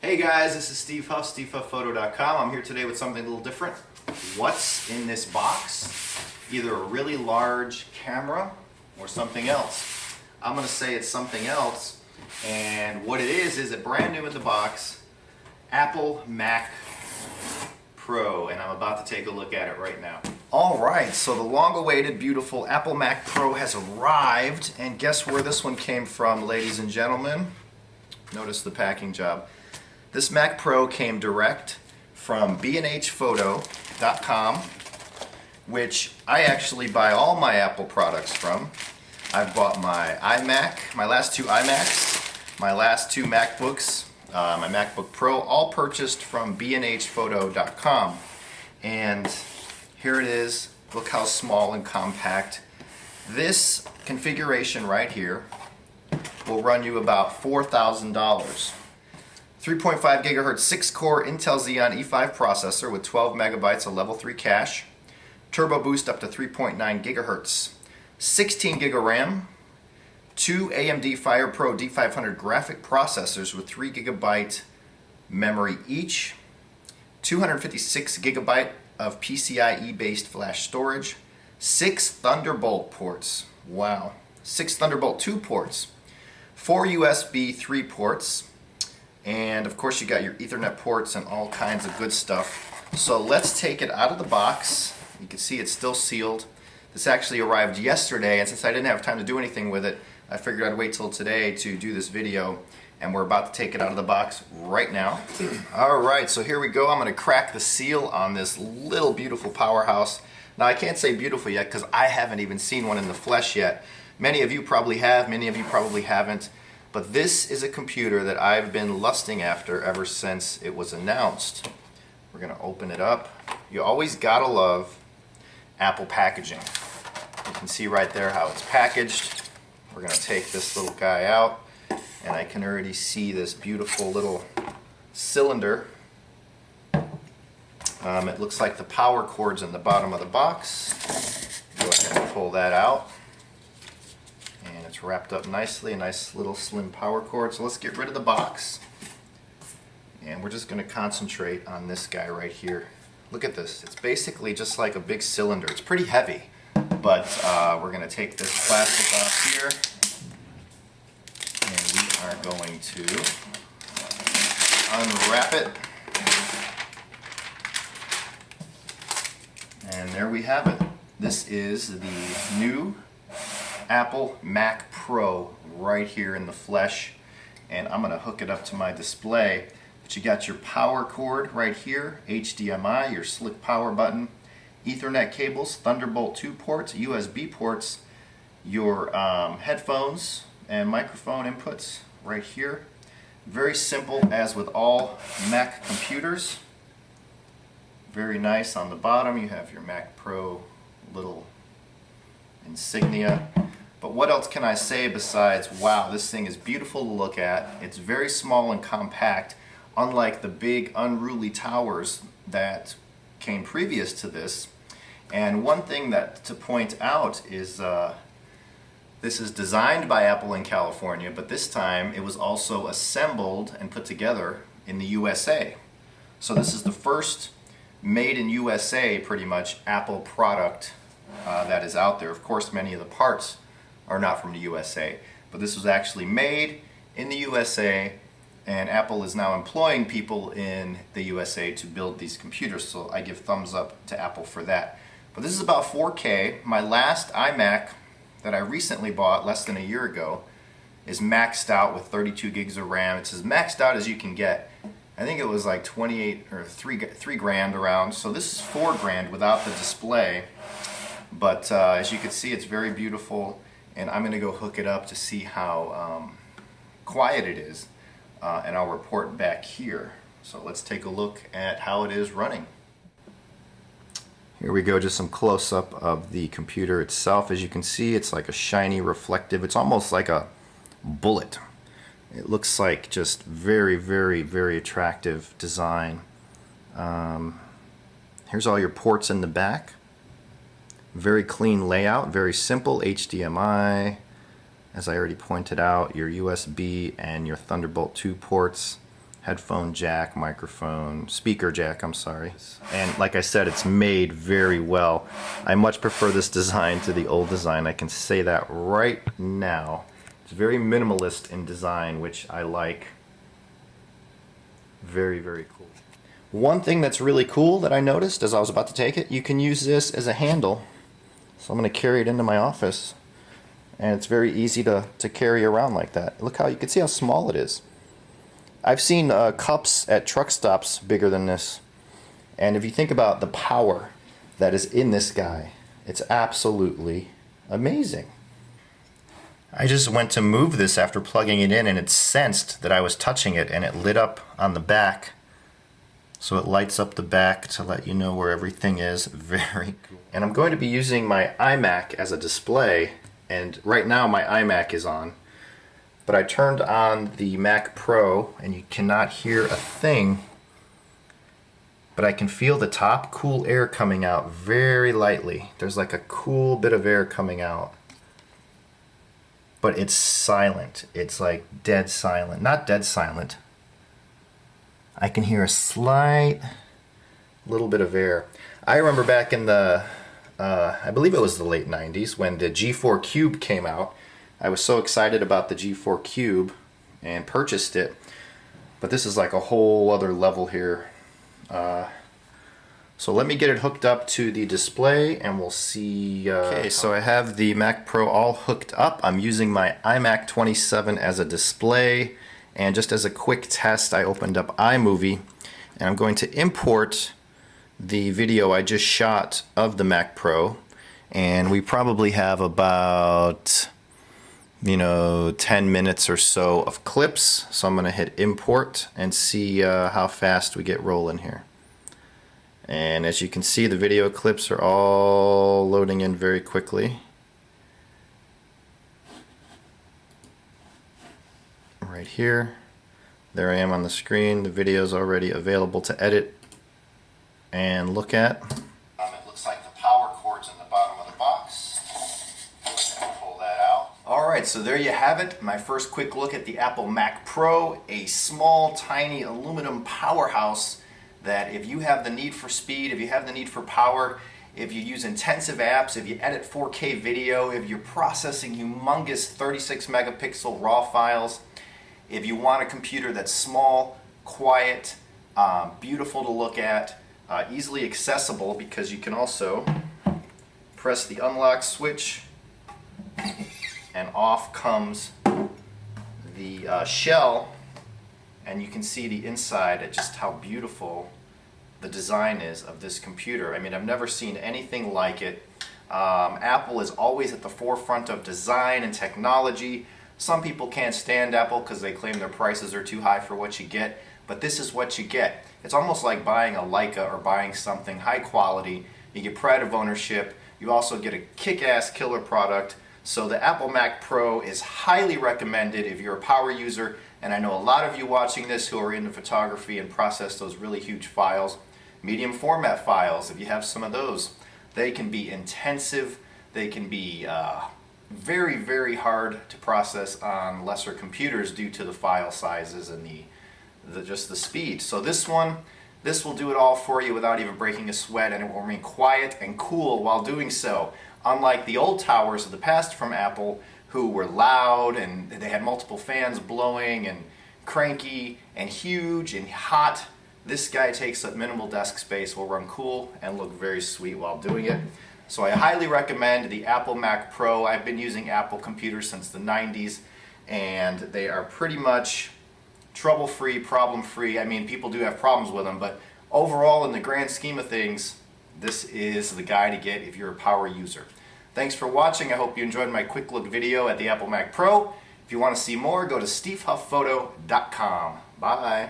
Hey guys, this is Steve Huff, SteveHuffPhoto.com. I'm here today with something a little different. What's in this box? Either a really large camera or something else. I'm going to say it's something else, and what it is it brand new in the box, Apple Mac Pro, and I'm about to take a look at it right now. Alright, so the long-awaited, beautiful Apple Mac Pro has arrived, and guess where this one came from, ladies and gentlemen? Notice the packing job. This Mac Pro came direct from b&hphoto.com, which I actually buy all my Apple products from. I've bought my iMac, my last two iMacs, my last two MacBooks, my MacBook Pro, all purchased from b&hphoto.com. And here it is. Look how small and compact. This configuration right here will run you about $4,000. 3.5 gigahertz 6-core Intel Xeon E5 processor with 12 megabytes of level 3 cache, turbo boost up to 3.9 gigahertz, 16 gig of RAM, two AMD FirePro D500 graphic processors with 3 gigabyte memory each, 256 gigabyte of PCIe based flash storage, 6 Thunderbolt ports, wow, 6 Thunderbolt 2 ports, 4 USB 3 ports, and of course you got your Ethernet ports and all kinds of good stuff. So let's take it out of the box. You can see it's still sealed. This actually arrived yesterday, and since I didn't have time to do anything with it, I figured I'd wait till today to do this video, and we're about to take it out of the box right now. Alright, so here we go. I'm going to crack the seal on this little beautiful powerhouse. Now I can't say beautiful yet because I haven't even seen one in the flesh yet. Many of you probably have, many of you probably haven't. But this is a computer that I've been lusting after ever since it was announced. We're going to open it up. You always gotta love Apple packaging. You can see right there how it's packaged. We're going to take this little guy out, and I can already see this beautiful little cylinder. It looks like the power cord's in the bottom of the box. Go ahead and pull that out. And it's wrapped up nicely, a nice little slim power cord. So let's get rid of the box. And we're just going to concentrate on this guy right here. Look at this. It's basically just like a big cylinder. It's pretty heavy, but we're going to take this plastic off here. And we are going to unwrap it. And there we have it. This is the new Apple Mac Pro right here in the flesh, and I'm going to hook it up to my display. But you got your power cord right here, HDMI, your slick power button, Ethernet cables, Thunderbolt 2 ports, USB ports, your headphones and microphone inputs right here. Very simple, as with all Mac computers. Very nice. On the bottom you have your Mac Pro little insignia. But what else can I say besides, wow, this thing is beautiful to look at. It's very small and compact, unlike the big unruly towers that came previous to this. And one thing that to point out is this is designed by Apple in California, but this time it was also assembled and put together in the USA. So this is the first made in USA, pretty much, Apple product that is out there. Of course, many of the parts are not from the USA, but this was actually made in the USA, and Apple is now employing people in the USA to build these computers, so I give thumbs up to Apple for that. But this is about 4K. My last iMac that I recently bought less than a year ago is maxed out with 32 gigs of RAM. It's as maxed out as you can get. I think it was like 28 or 3 grand around, so this is 4 grand without the display. But as you can see, it's very beautiful, and I'm going to go hook it up to see how quiet it is, and I'll report back here. So let's take a look at how it is running. Here we go, just some close-up of the computer itself. As you can see, it's like a shiny, reflective, it's almost like a bullet. It looks like just very, very, very attractive design. Here's all your ports in the back. Very clean layout, very simple. HDMI, as I already pointed out, your USB and your Thunderbolt 2 ports. headphone jack, microphone, speaker jack, I'm sorry. And like I said, it's made very well. I much prefer this design to the old design. I can say that right now. It's very minimalist in design, which I like. Very, very cool. One thing that's really cool that I noticed as I was about to take it, you can use this as a handle. So I'm going to carry it into my office. And it's very easy to carry around like that. Look how, you can see how small it is. I've seen cups at truck stops bigger than this. And if you think about the power that is in this guy, it's absolutely amazing. I just went to move this after plugging it in, and it sensed that I was touching it, and it lit up on the back. So it lights up the back to let you know where everything is. Very cool. And I'm going to be using my iMac as a display, and right now my iMac is on. But I turned on the Mac Pro, and you cannot hear a thing. But I can feel the top, cool air coming out very lightly. There's like a cool bit of air coming out. But it's silent. It's like dead silent. Not dead silent. I can hear a slight little bit of air. I remember back in the, I believe it was the late 90s, when the G4 Cube came out. I was so excited about the G4 Cube and purchased it. But this is like a whole other level here. So let me get it hooked up to the display and we'll see. Okay, so I have the Mac Pro all hooked up. I'm using my iMac 27 as a display. And just as a quick test, I opened up iMovie and I'm going to import the video I just shot of the Mac Pro. And we probably have about 10 minutes or so of clips. So I'm going to hit import and see how fast we get rolling here. And as you can see, the video clips are all loading in very quickly. Right here. There I am on the screen. The video is already available to edit and look at. It looks like the power cord's in the bottom of the box. Pull that out. Alright, so there you have it. My first quick look at the Apple Mac Pro, a small, tiny aluminum powerhouse that if you have the need for speed, if you have the need for power, if you use intensive apps, if you edit 4K video, if you're processing humongous 36 megapixel RAW files, if you want a computer that's small, quiet, beautiful to look at, easily accessible, because you can also press the unlock switch and off comes the shell, and you can see the inside at just how beautiful the design is of this computer. I mean, I've never seen anything like it. Apple is always at the forefront of design and technology. Some people can't stand Apple because they claim their prices are too high for what you get, but this is what you get. It's almost like buying a Leica or buying something high quality. You get pride of ownership. You also get a kick-ass killer product. So the Apple Mac Pro is highly recommended if you're a power user, and I know a lot of you watching this who are into photography and process those really huge files. Medium format files, if you have some of those, they can be intensive. They can be very, very hard to process on lesser computers due to the file sizes and just the speed. So this will do it all for you without even breaking a sweat, and it will remain quiet and cool while doing so. Unlike the old towers of the past from Apple, who were loud and they had multiple fans blowing and cranky and huge and hot, this guy takes up minimal desk space, will run cool and look very sweet while doing it. So I highly recommend the Apple Mac Pro. I've been using Apple computers since the 90s, and they are pretty much trouble-free, problem-free. I mean, people do have problems with them, but overall, in the grand scheme of things, this is the guy to get if you're a power user. Thanks for watching. I hope you enjoyed my quick look video at the Apple Mac Pro. If you want to see more, go to stevehufpphoto.com. Bye.